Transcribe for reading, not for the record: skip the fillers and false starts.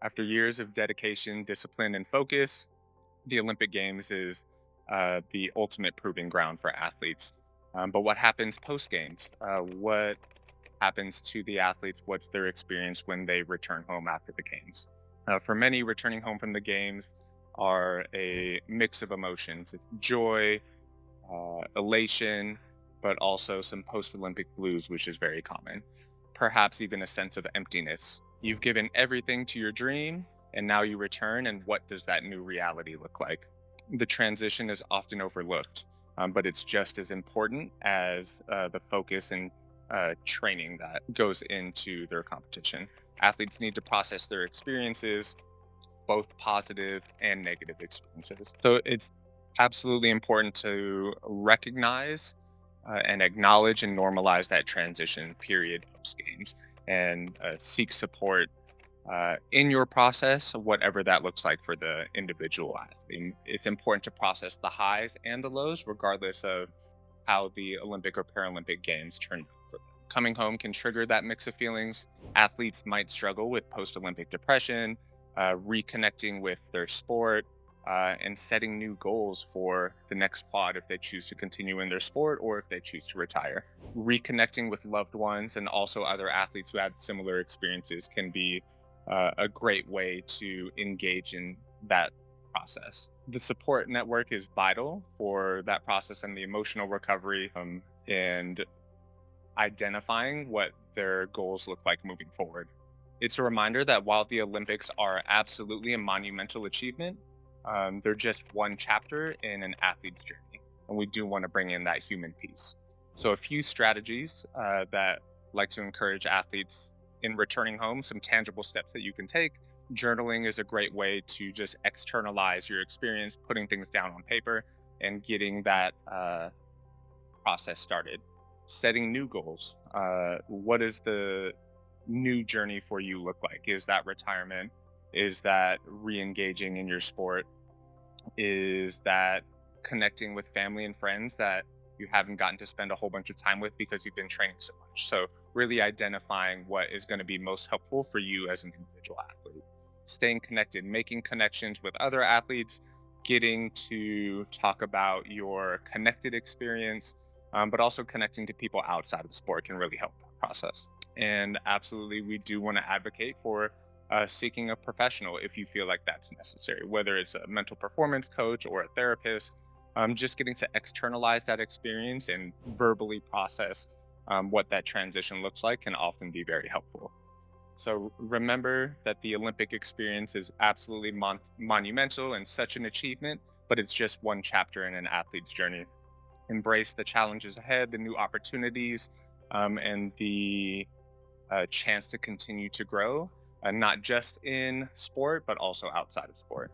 After years of dedication, discipline, and focus, the Olympic Games is the ultimate proving ground for athletes. But what happens post games? What happens to the athletes? What's their experience when they return home after the games? For many, returning home from the games are a mix of emotions: joy, elation, but also some post Olympic blues, which is very common. Perhaps even a sense of emptiness. You've given everything to your dream, and now you return, and what does that new reality look like? The transition is often overlooked, but it's just as important as the focus and training that goes into their competition. Athletes need to process their experiences, both positive and negative experiences. So it's absolutely important to recognize and acknowledge and normalize that transition period post games and seek support in your process, whatever that looks like for the individual athlete. It's important to process the highs and the lows, regardless of how the Olympic or Paralympic Games turn out for them. Coming home can trigger that mix of feelings. Athletes might struggle with post Olympic depression, reconnecting with their sport, and setting new goals for the next quad if they choose to continue in their sport or if they choose to retire. Reconnecting with loved ones and also other athletes who have similar experiences can be a great way to engage in that process. The support network is vital for that process and the emotional recovery, and identifying what their goals look like moving forward. It's a reminder that while the Olympics are absolutely a monumental achievement, they're just one chapter in an athlete's journey. And we do want to bring in that human piece. So, a few strategies that like to encourage athletes in returning home, some tangible steps that you can take. Journaling is a great way to just externalize your experience, putting things down on paper and getting that process started. Setting new goals. What does the new journey for you look like? Is that retirement? Is that re engaging in your sport? Is that connecting with family and friends that you haven't gotten to spend a whole bunch of time with because you've been training so much? So, really identifying what is going to be most helpful for you as an individual athlete. Staying connected, making connections with other athletes, getting to talk about your connected experience, but also connecting to people outside of sport can really help that process. And absolutely, we do want to advocate for seeking a professional if you feel like that's necessary, whether it's a mental performance coach or a therapist. Just getting to externalize that experience and verbally process what that transition looks like can often be very helpful. So remember that the Olympic experience is absolutely monumental and such an achievement, but it's just one chapter in an athlete's journey. Embrace the challenges ahead, the new opportunities, and the chance to continue to grow, not just in sport, but also outside of sport.